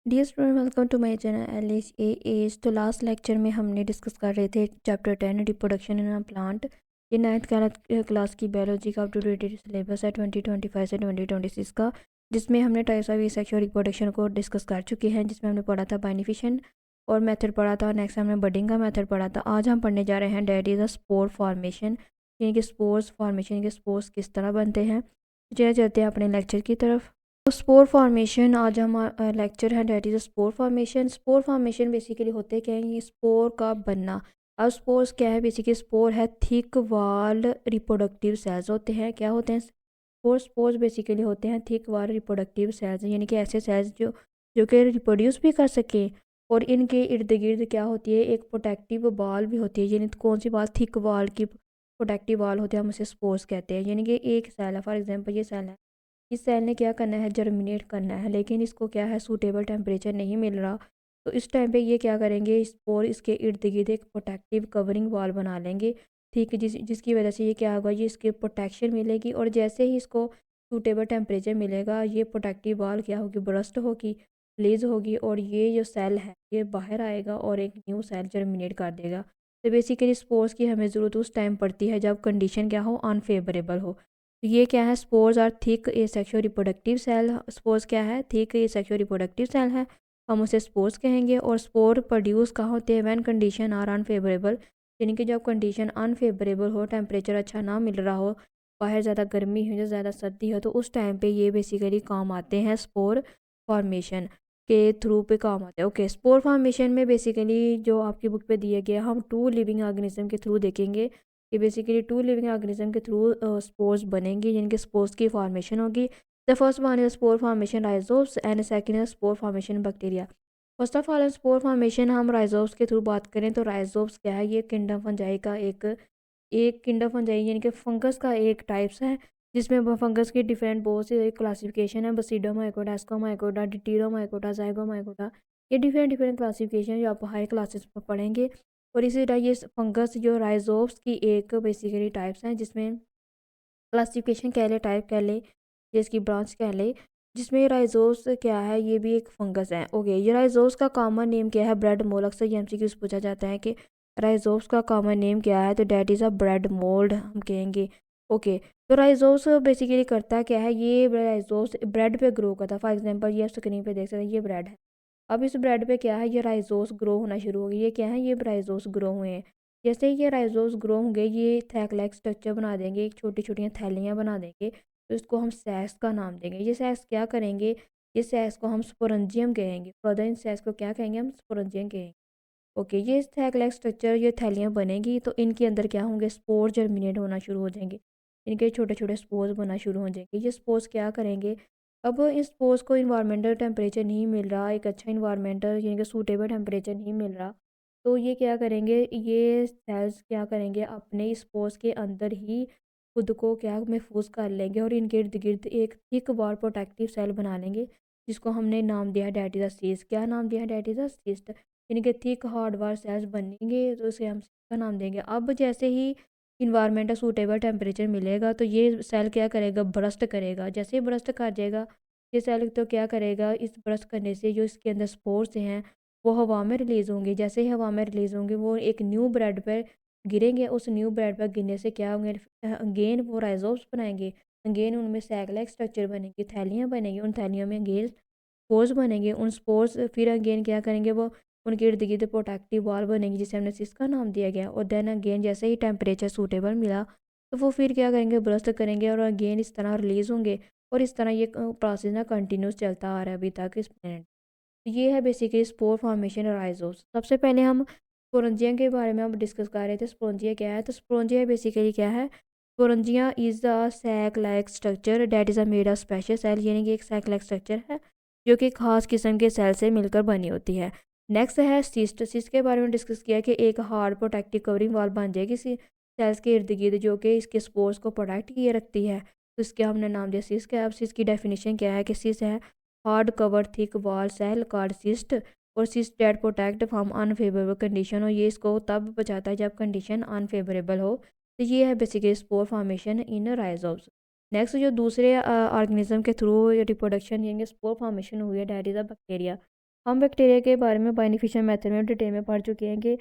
Dear student, welcome to my channel Alice a age. तो last lecture में हमने discuss कर रहे थे chapter 10 reproduction in a plant. ये नाइन्थ क्लास की बायोलॉजी का अपटूडेटेड सिलेबस है 2025 से 2026 का, जिसमें हमने टाइप्स ऑफ सेक्सुअल रिप्रोडक्शन को डिस्कस कर चुके हैं, जिसमें हमने पढ़ा था बाइनिफिशन और मेथड पढ़ा था। नेक्स्ट हमने बडिंग का मेथड पढ़ा था। आज हम पढ़ने जा रहे हैं date is a spore formation, यानी कि स्पोर्स फॉर्मेशन के स्पोर्स किस तरह बनते हैं। चलिए चलते हैं अपने लेक्चर की तरफ। तो स्पोर फॉर्मेशन आज हमारा लेक्चर है that is spore formation. Spore formation basically होते क्या है, ये स्पोर का बनना। अब स्पोर्स क्या है, बेसिकली स्पोर है थिक वाल रिप्रोडक्टिव सेल्स होते हैं। क्या होते हैं स्पोर? स्पोर्स बेसिकली होते हैं थिक वाल रिप्रोडक्टिव सेल्स, यानी कि ऐसे सेल्स जो जो कि रिप्रोड्यूस भी कर सकें। और इनके इर्द गिर्द क्या होती है, एक प्रोटेक्टिव वाल भी होती है। यानी कौन सी वाल? थिक वाल की प्रोटेक्टिव वाल होते हैं, हम उसे स्पोर्स कहते हैं। यानी कि एक सेल है, फॉर एग्जाम्पल ये सेल है, इस सेल ने क्या करना है, जर्मिनेट करना है, लेकिन इसको क्या है, सूटेबल टेम्परेचर नहीं मिल रहा। तो इस टाइम पे ये क्या करेंगे, स्पोर इसके इर्द गिर्द एक प्रोटेक्टिव कवरिंग वॉल बना लेंगे। ठीक है, जिसकी वजह से ये क्या होगा, ये इसके प्रोटेक्शन मिलेगी। और जैसे ही इसको सूटेबल टेम्परेचर मिलेगा, ये प्रोटेक्टिव वॉल क्या होगी, बरस्ट होगी, रिलीज होगी, और ये जो सेल है ये बाहर आएगा और एक न्यू सेल जर्मिनेट कर देगा। तो बेसिकली स्पोर्स की हमें ज़रूरत उस टाइम पड़ती है जब कंडीशन क्या हो, अनफेवरेबल हो। तो ये क्या है, spores are thick asexual reproductive cell. Spores क्या है, thick asexual reproductive cell है, हम उसे स्पोर्स कहेंगे। और स्पोर प्रोड्यूस कहाँ होते हैं, व्हेन कंडीशन आर अनफेवरेबल, यानी कि जब कंडीशन अनफेवरेबल हो, टेम्परेचर अच्छा ना मिल रहा हो, बाहर ज़्यादा गर्मी हो या ज़्यादा सर्दी हो, तो उस टाइम पे ये बेसिकली काम आते हैं, स्पोर फॉर्मेशन के थ्रू पे काम आते हैं। ओके, स्पोर फॉर्मेशन में बेसिकली जो आपकी बुक पे दिया गया, हम 2 लिविंग ऑर्गेनिज्म के थ्रू देखेंगे। ये बेसिकली 2 लिविंग ऑर्गेनिज्म के थ्रू स्पोर्स बनेंगे, यानी कि स्पोर्स की फॉर्मेशन होगी। The first one is spore formation rhizopus and second is spore formation bacteria. First of all spore formation हम राइजोब्स के थ्रू बात करें तो राइजोब्स क्या है, ये किंगडम फंजाई का एक एक किंगडम फंजाई, यानी कि फंगस का एक टाइप्स है, जिसमें फंगस की डिफरेंट बहुत सी क्लासिफिकेशन है। बसीडोमाइकोटा, एस्कोमाइकोटा, डिटीरोमाइकोटा, जाइगोमाइकोटा, ये डिफरेंट डिफरेंट क्लासिफिकेशन जो आप हाई क्लासेस में पढ़ेंगे। और इसी तरह ये फंगस जो राइजोब्स की एक बेसिकली टाइप्स हैं, जिसमें क्लासिफिकेशन कह ले, टाइप कह ले, या इसकी ब्रांच कह ले, जिसमें राइजोब्स क्या है, ये भी एक फंगस है। ओके, ये राइजोब्स का कॉमन नेम क्या है, ब्रेड मोल्ड। अक्सर ये एमसीक्यूज पूछा जाता है कि राइजोब्स का कॉमन नेम क्या है, तो that is a bread mould हम कहेंगे। ओके, तो राइजोब्स बेसिकली करता क्या है, ये राइजोब्स ब्रेड पे ग्रो करता है। फॉर एग्जांपल ये स्क्रीन पे देख सकते हैं, ये ब्रेड है। अब इस ब्रेड पे क्या है, ये राइजोस ग्रो होना शुरू हो गई। ये क्या है, ये राइजोस ग्रो हुए हैं। जैसे ही ये राइजोस ग्रो होंगे, ये थैक लाइक स्ट्रक्चर बना देंगे, एक छोटी छोटी थैलियाँ बना देंगे। तो इसको हम सैक्स का नाम देंगे। ये सैक्स क्या करेंगे, ये सैक्स को हम स्पोरेंजियम कहेंगे। फर्दर इन सैक्स को क्या कहेंगे, हम स्पोरेंजियम कहेंगे। ओके, ये थैक लाइक स्ट्रक्चर, ये थैलियाँ बनेगी, तो इनके अंदर क्या होंगे, स्पोर जर्मिनेट होना शुरू हो जाएंगे। इनके छोटे छोटे स्पोर्स बनना शुरू हो जाएंगे। ये स्पोर्स क्या करेंगे, अब इस स्पोर्स को इन्वायरमेंटल टेम्परेचर नहीं मिल रहा, एक अच्छा इन्वायरमेंटल यानी कि सूटेबल टेम्परेचर नहीं मिल रहा, तो ये क्या करेंगे, ये सेल्स क्या करेंगे, अपने इस स्पोर्स के अंदर ही खुद को क्या महफूज कर लेंगे, और इनके इर्द गिर्द एक थिक वॉल प्रोटेक्टिव सेल बना लेंगे, जिसको हमने नाम दिया डैट इज़ अ सीस्ट। क्या नाम दिया, डैट इज़ अ सीस्ट। यानी कि थिक हार्ड वार सेल्स बनेंगे, तो उसे हम का नाम देंगे। अब जैसे ही इन्वायरमेंटल सूटेबल टेम्परेचर मिलेगा, तो ये सेल क्या करेगा, ब्रस्ट करेगा। जैसे ही ब्रस्ट कर जाएगा ये सेल, तो क्या करेगा, इस ब्रस्ट करने से जो इसके अंदर स्पोर्स हैं वो हवा में रिलीज़ होंगे। जैसे ही हवा में रिलीज़ होंगे, वो एक न्यू ब्रेड पर गिरेंगे। उस न्यू ब्रेड पर गिरने से क्या होंगे, अगेन वो राइजोम्स बनाएंगे। अगेन उनमें सैक लाइक स्ट्रक्चर बनेगी, थैलियाँ बनेंगी, उन थैलियों में अगेन स्पोर्स बनेंगे। उन स्पोर्स फिर अगेन क्या करेंगे, वो उनके इर्द गिर्द प्रोटेक्टिव वॉल बनेगी, जिसे हमने सिस्का नाम दिया गया। और देन अगेन जैसे ही टेम्परेचर सूटेबल मिला, तो वो फिर क्या करेंगे, ब्रस्ट करेंगे, और अगेन इस तरह रिलीज़ होंगे। और इस तरह ये प्रोसेस ना कंटिन्यूस चलता आ रहा है अभी तक इस प्लेनेट। तो ये है बेसिकली स्पोर फॉर्मेशन और राइजोम्स। सबसे पहले हम स्पोरेंजिया के बारे में हम डिस्कस कर रहे थे। स्पोरेंजिया क्या है, तो स्पोरेंजिया बेसिकली क्या है, sporangia is a sac like structure that is a made of special cell, यानी कि एक सैक लाइक स्ट्रक्चर है जो कि खास किस्म के सेल से मिलकर बनी होती है। नेक्स्ट है सिस्ट। सिस्ट के बारे में डिस्कस किया कि एक हार्ड प्रोटेक्टिव कवरिंग वॉल बन जाएगी सेल्स के इर्द गिर्द, जो कि इसके स्पोर्स को प्रोटेक्ट किए रखती है। तो इसके हमने नाम दिया सिस्ट। अब सिस्ट की डेफिनेशन क्या है, कि सिस्ट है hard cover thick wall cell called cyst, और cyst that protect from unfavourable condition, और ये इसको तब बचाता है जब कंडीशन अनफेवरेबल हो। तो ये है बेसिकली स्पोर फॉर्मेशन इन राइजोम्स। नेक्स्ट जो दूसरे ऑर्गेनिज्म के थ्रू रिप्रोडक्शन यानी स्पोर फॉर्मेशन हुई है, डैट इज़ अ बैक्टीरिया। हम बैक्टीरिया के बारे में बेनिफिशियल मेथड में डिटेल में पढ़ चुके हैं कि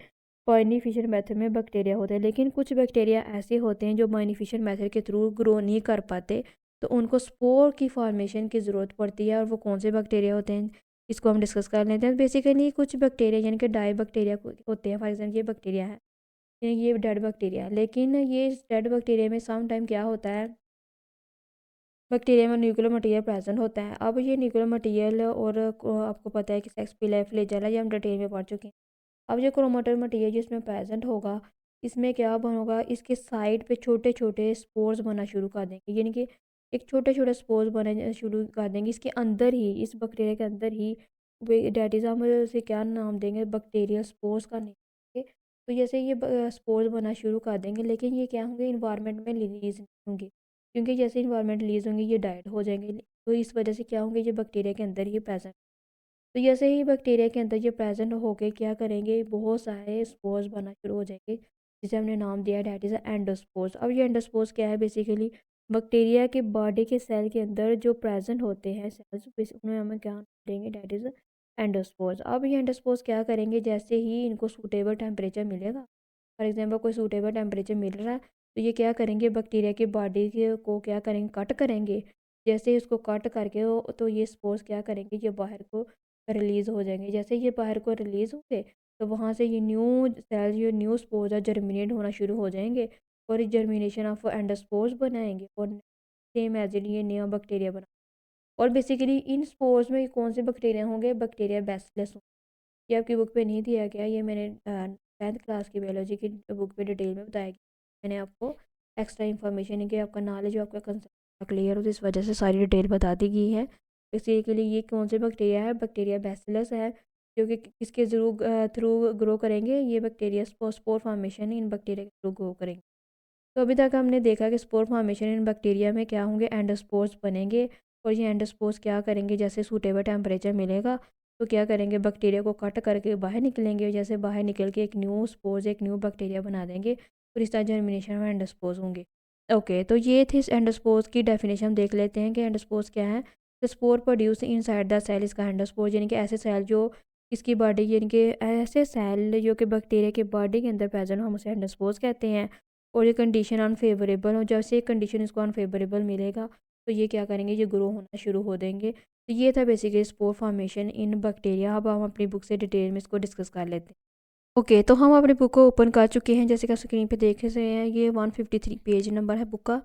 बेनिफिशियल मेथड में बैक्टीरिया होते हैं, लेकिन कुछ बैक्टीरिया ऐसे होते हैं जो बेनिफिशियल मेथड के थ्रू ग्रो नहीं कर पाते, तो उनको स्पोर की फॉर्मेशन की ज़रूरत पड़ती है। और वो कौन से बैक्टीरिया होते हैं इसको हम डिस्कस कर लेते हैं। बेसिकली कुछ बैक्टीरिया यानी कि डाई बैक्टीरिया होते हैं। फॉर एग्जाम्पल ये बैक्टीरिया है, ये डेड बैक्टीरिया है, लेकिन ये डेड बैक्टीरिया में सम टाइम क्या होता है, बैक्टीरिया में न्यूक्लियर मटेरियल प्रेजेंट होता है। अब ये न्यूक्लियर मटेरियल और आपको पता है कि सेक्स पिल फ्लैजेला, ये हम डिटेल में पढ़ चुके हैं। अब जो क्रोमेटिन मटेरियल जिसमें प्रेजेंट होगा, इसमें क्या होगा, इसके साइड पे छोटे छोटे स्पोर्स बनना शुरू कर देंगे, यानी कि एक छोटे छोटे स्पोर्स बनना शुरू कर देंगे इसके अंदर ही, इस बैक्टीरिया के अंदर ही। डैट इज़ हम उसे क्या नाम देंगे, बैक्टीरियल स्पोर्स का नाम देंगे। तो जैसे ये स्पोर्स बनना शुरू कर देंगे, लेकिन ये क्या होंगे, इन्वायरमेंट में रिलीज होंगे, क्योंकि जैसे इन्वायरमेंट रिलीज होंगे ये डाइड हो जाएंगे। तो इस वजह से क्या होंगे, ये बैक्टीरिया के अंदर ही प्रेजेंट। तो जैसे ही बैक्टीरिया के अंदर ये प्रेजेंट होके क्या करेंगे, बहुत सारे स्पोर्स बनना शुरू हो जाएंगे, जिसे हमने नाम दिया डैट इज़ एंडोस्पोर्स। अब ये एंडोस्पोर्स क्या है, बेसिकली बैक्टीरिया के बॉडी के सेल के अंदर जो प्रेजेंट होते हैं सेल्स, उन्हें हमें क्या नाम देंगे, डैट इज़ एंडोस्पोर्स। अब ये एंडोस्पोर्स क्या करेंगे, जैसे ही इनको सूटेबल टेम्परेचर मिलेगा, फॉर एग्जाम्पल कोई सूटेबल टेम्परेचर मिल रहा है, तो ये क्या करेंगे, बैक्टीरिया की बॉडी को क्या करेंगे, कट करेंगे। जैसे ही उसको कट करके तो ये स्पोर्स क्या करेंगे, ये बाहर को रिलीज़ हो जाएंगे। जैसे ये बाहर को रिलीज़ होंगे, तो वहाँ से ये न्यू सेल, ये न्यू स्पोर्स है, जर्मिनेट होना शुरू हो जाएंगे, और जर्मिनेशन ऑफ एंडोस्पोर्स बनाएंगे, और सेम एज इट ये नया बैक्टीरिया बना। और बेसिकली इन स्पोर्स में कौन से बैक्टीरिया होंगे, बैक्टीरिया बैसिलस। ये आपकी बुक पे नहीं दिया गया, ये मैंने 10th क्लास की बायोलॉजी की बुक पे डिटेल में बताया गया। मैंने आपको एक्स्ट्रा इन्फॉर्मेशन है कि आपका नॉलेज और आपका कंसेप्ट क्लियर हो, तो इस वजह से सारी डिटेल बता दी गई है। इसी के लिए ये कौन से बैक्टीरिया है, बैक्टीरिया बैसिलस है, जो कि किसके थ्रू ग्रो करेंगे, ये बैक्टीरिया स्पोर फॉर्मेशन इन बैक्टीरिया के थ्रू ग्रो करेंगे। तो अभी तक हमने देखा कि स्पोर फॉर्मेशन इन बैक्टीरिया में क्या होंगे, एंडोस्पोर्स बनेंगे, और ये एंडोस्पोर्स क्या करेंगे, जैसे सूटेबल टेम्परेचर मिलेगा तो क्या करेंगे, बैक्टीरिया को कट करके बाहर निकलेंगे, जैसे बाहर निकल के एक न्यू स्पोर्स, एक न्यू बैक्टीरिया बना देंगे, और इस तरह जर्मिनेशन में एंडोस्पोर्स होंगे। ओके, तो ये थी एंडोस्पोर्स की डेफिनेशन। हम देख लेते हैं कि एंडोस्पोर्स क्या है। The spore produce inside the cell इसका एंडोस्पोर, यानी कि ऐसे सेल जो इसकी बॉडी, यानी कि ऐसे सेल जो कि बैक्टीरिया की बॉडी के अंदर प्रेजेंट हो, हम उसे एंडोस्पोर्स कहते हैं। और ये कंडीशन अनफेवरेबल हो, जैसे कंडीशन इसको अनफेवरेबल मिलेगा तो ये क्या करेंगे, ये ग्रो होना शुरू हो देंगे। तो ये था बेसिकली स्पोर फॉर्मेशन इन बैक्टीरिया। अब हम अपनी बुक से डिटेल में इसको डिस्कस कर लेते हैं। ओके, तो हम अपनी बुक को ओपन कर चुके हैं, जैसे कि स्क्रीन पे देख रहे हैं, ये 153 पेज नंबर है बुक का।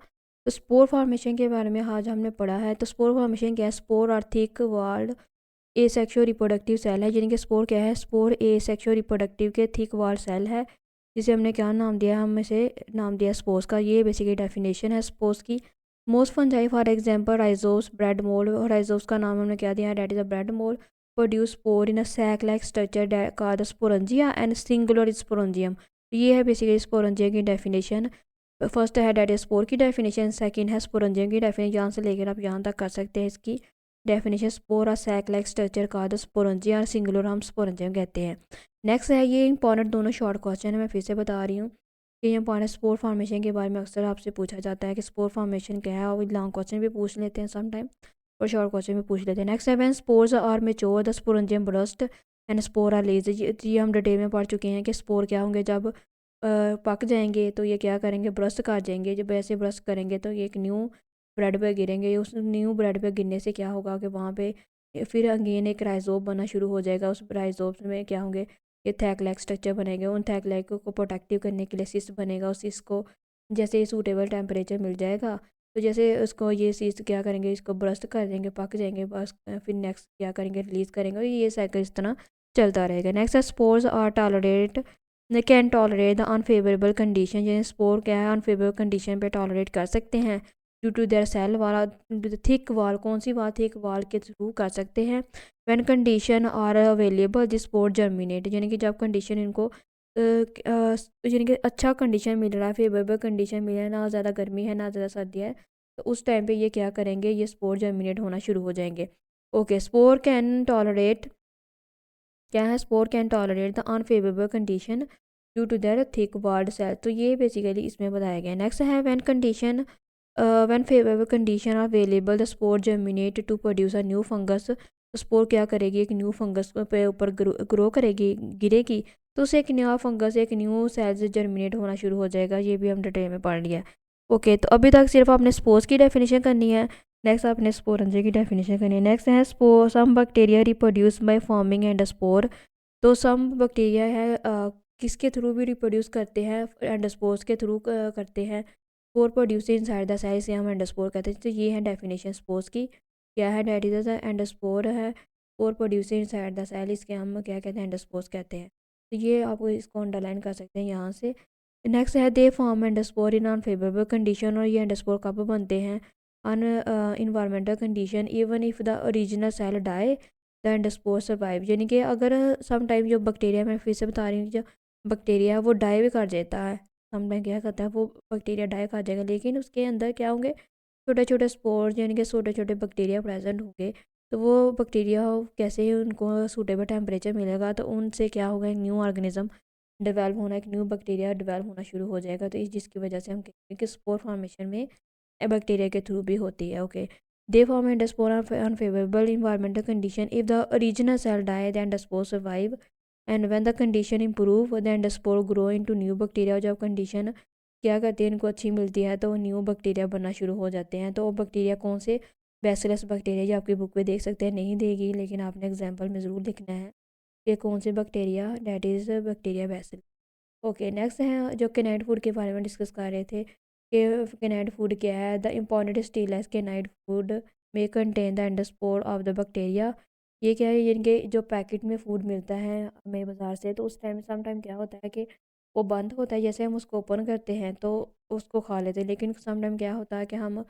तो स्पोर फॉर्मेशन के बारे में आज हमने पढ़ा है। तो स्पोर फॉर्मेशन क्या है, स्पोर और थिक वॉल्ड ए सेक्शुअल रिप्रोडक्टिव सेल है, यानी कि स्पोर क्या है, स्पोर ए सेक्शुअल रिप्रोडक्टिव के थिक वॉल सेल है, जिसे हमने क्या नाम दिया, हम इसे नाम दिया स्पोर्स का। ये बेसिकली डेफिनेशन है स्पोर्स की। Most fungi for example rhizopus, bread mould. और राइजोस का नाम हमने क्या दिया है, that is a bread mould produce spore in a sac like structure called sporangia and singular sporangium. ये है बेसिकली स्पोरेंजिया की डेफिनेशन। फर्स्ट है डेट इज स्पोर की डेफिनेशन, सेकंड है स्पोरेंजियम की डेफिनेशन। यहाँ से लेकर आप यहाँ तक कर सकते हैं इसकी डेफिनेशन। स्पोर और sac like structure called sporangia और सिंगुलर हम स्पोरेंजियम कहते हैं। नेक्स्ट है, ये इंपॉर्टेंट दोनों शॉर्ट क्वेश्चन है, मैं फिर से बता रही हूँ कि ये इंपॉर्टेंट स्पोर फॉर्मेशन के बारे में अक्सर आपसे पूछा जाता है कि स्पोर फॉर्मेशन क्या है, और लॉन्ग क्वेश्चन भी पूछ लेते हैं सम टाइम, और शॉर्ट क्वेश्चन भी पूछ लेते हैं। नेक्स्ट है, when spores are mature the sporangium burst and spore are release. ये हम डिटेल में पढ़ चुके हैं कि स्पोर क्या होंगे, जब पक जाएंगे तो ये क्या करेंगे, ब्रस्ट कर जाएंगे। जब ऐसे ब्रस्ट करेंगे तो ये एक न्यू ब्रेड पे गिरेंगे। उस न्यू ब्रेड पे गिरने से क्या होगा कि वहाँ पे फिर अगेन एक राइजोम बनना शुरू हो जाएगा। उस राइजोम में क्या होंगे, ये थैक लाइक स्ट्रक्चर बनेंगे। उन थैक लाइक को प्रोटेक्टिव करने के लिए सिस्ट बनेगा। उस सिस्ट को जैसे सूटेबल टेम्परेचर मिल जाएगा तो जैसे उसको ये सिस्ट क्या करेंगे, इसको ब्रस्ट कर देंगे, पक जाएंगे, बस फिर नेक्स्ट क्या करेंगे, रिलीज़ करेंगे, और ये साइकिल इस तरह चलता रहेगा। नेक्स्ट है, spores are tolerate can tolerate the unfavourable condition. यानी स्पोर क्या है, अनफेवरेबल कंडीशन पे टॉलरेट कर सकते हैं ड्यू टू देयर सेल वाला थिक वाल। कौन सी वाल, थिक वाल के थ्रू कर सकते हैं। When condition are available this spore germinate, यानी कि जब कंडीशन इनको यानी कि अच्छा कंडीशन मिल रहा है, फेवरेबल कंडीशन मिल रहा है, ना ज़्यादा गर्मी है ना ज़्यादा सर्दी है, तो उस टाइम पे ये क्या करेंगे, ये स्पोर जर्मिनेट होना शुरू हो जाएंगे। ओके, स्पोर कैन टॉलरेट क्या है, spore can tolerate the unfavourable condition due to their thick walled cell. तो ये बेसिकली इसमें बताया गया। नेक्स्ट है, when favourable condition are available the spore germinate to produce a new fungus तो spore क्या करेगी, एक न्यू फंगस पे ऊपर ग्रो करेगी, गिरेगी, तो उससे एक नया फंगस, एक न्यू सेल्स जर्मिनेट होना शुरू हो जाएगा। ये भी हम डिटेल में पढ़ लिया। ओके, तो अभी तक सिर्फ आपने स्पोर्स की डेफिनेशन करनी है। नेक्स्ट आपने स्पोरेंजा की डेफिनेशन करनी है। नेक्स्ट है spore, some bacteria reproduce by forming endospore. तो सम बैक्टीरिया है किसके थ्रू भी रिप्रोड्यूस करते हैं, एंडोस्पोर्स के थ्रू करते हैं। Spore produce inside the cell, से हम एंडोस्पोर कहते हैं। तो ये है डेफिनेशन स्पोर्स की, क्या है, डेट इज एंडोस्पोर है, spore produce inside the cell, इसके हम क्या कहते हैं, एंडोस्पोर्स कहते हैं। तो ये आपको इसको अंडरलाइन कर सकते हैं यहाँ से। नेक्स्ट है they form endospore in unfavourable condition, और ये एंडोस्पोर कब बनते हैं, un environmental condition, even if the original cell die the endospore survive. यानी कि अगर सम टाइम जो बैक्टीरिया, मैं फिर से बता रही हूँ, जो बैक्टीरिया वो डाई भी कर देता है, सम टाइम क्या करता है वो बैक्टीरिया डाई कर जाएगा, लेकिन उसके अंदर क्या होंगे, छोटे छोटे स्पोर्स, यानी कि छोटे छोटे बैक्टीरिया प्रेजेंट होंगे। तो वो बैक्टीरिया कैसे ही उनको सूटेबल टेम्परेचर मिलेगा, तो उनसे क्या होगा, एक न्यू ऑर्गेनिज्म डेवलप होना, एक न्यू बैक्टीरिया डेवलप होना शुरू हो जाएगा। तो इस जिसकी वजह से हम कहते हैं कि स्पोर फॉर्मेशन में बैक्टीरिया के थ्रू भी होती है। Okay, they form endospore unfavourable environmental condition, if the original cell die the endospore survive, and when the condition improve the endospore grow into new bacteria. जब कंडीशन क्या करती है, इनको अच्छी मिलती है, तो न्यू बैक्टीरिया बनना शुरू हो जाते हैं। तो वो बैक्टीरिया कौन से, बैसिलस बैक्टीरिया, जो आपकी बुक में देख सकते हैं, नहीं देगी लेकिन आपने एग्जाम्पल में ज़रूर लिखना है कि कौन से bacteria, that is bacteria bacilli. Okay, next है जो कैनाइड फूड के बारे में डिस्कस कर रहे थे कि कैनाइड फूड क्या है। द इम्पॉर्टेंट स्टीलाइज कैनाइड फूड में contain the endospore of the bacteria. ये क्या है, इनके जो पैकेट में फूड मिलता है हमें बाज़ार से, तो उस टाइम सम टाइम क्या होता है कि वो बंद होता है, जैसे हम उसको ओपन करते हैं तो उसको खा लेते हैं, लेकिन सम टाइम क्या होता है कि हम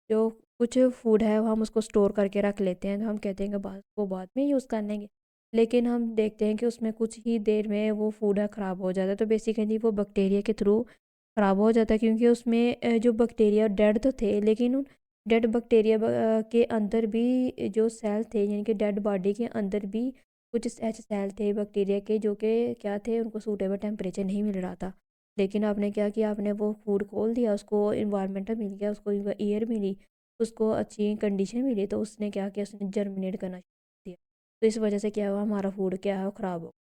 जो कुछ फूड है वो हम उसको स्टोर करके रख लेते हैं, तो हम कहते हैं कि बाद में यूज़ कर लेंगे, लेकिन हम देखते हैं कि उसमें कुछ ही देर में वो फूड है ख़राब हो जाता है। तो बेसिकली वो बैक्टीरिया के थ्रू ख़राब हो जाता है, क्योंकि उसमें जो बैक्टीरिया डेड तो थे, लेकिन उन डेड बैक्टीरिया के अंदर भी जो सेल थे, यानी कि डेड बॉडी के अंदर भी कुछ ऐसे सेल थे बैक्टीरिया के, जो कि क्या थे, उनको सूटेबल टेम्परेचर नहीं मिल रहा था। लेकिन आपने क्या किया, आपने वो फूड खोल दिया, उसको इन्वायरमेंटल मिल गया, उसको एयर मिली, उसको अच्छी कंडीशन मिली, तो उसने क्या किया, उसने जर्मिनेट करना शुरू किया। तो इस वजह से क्या हुआ, हमारा फूड क्या है, ख़राब हो।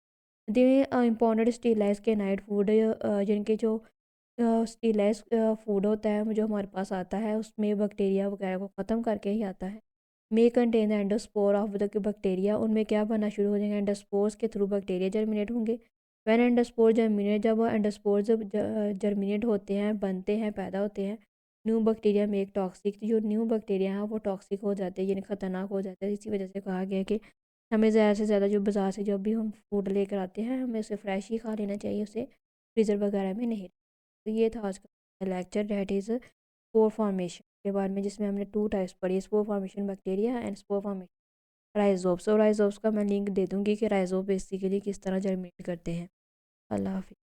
दे इम्पोर्टेंट स्टीलाइज के नाइट फूड, जिनके जो स्टीलाइज फूड होता है जो हमारे पास आता है, उसमें बैक्टीरिया वगैरह को ख़त्म करके ही आता है। May contain the endospore of the bacteria, उनमें क्या बनना शुरू हो जाएंगे, एंडोस्पोर्स के थ्रू बैक्टीरिया जर्मिनेट होंगे। वैन एंडोस्पोर जर्मिनेट, जब वो एंडोस्पोर जब जर्मिनेट होते हैं, बनते हैं, पैदा होते हैं, न्यू बैक्टीरिया में एक टॉक्सिक, जो न्यू बैक्टीरिया है वो टॉक्सिक हो जाते हैं, यानी ख़तरनाक हो जाते हैं। इसी वजह से कहा गया कि हमें ज़्यादा से ज़्यादा जो बाज़ार से जब भी हम फूड लेकर आते हैं, हमें उसे फ्रेश ही खा लेना चाहिए, उसे फ्रीज़र वगैरह में नहीं। तो ये था आज का lecture, that is spore formation के बारे में, जिसमें हमने 2 टाइप्स पढ़ी, spore formation bacteria and spore formation rhizopus. और राइजोप्स का मैं लिंक दे दूँगी कि राइजोप बेसिकली किस तरह जर्मिनेट करते हैं। अल्लाह हाफ़िज़।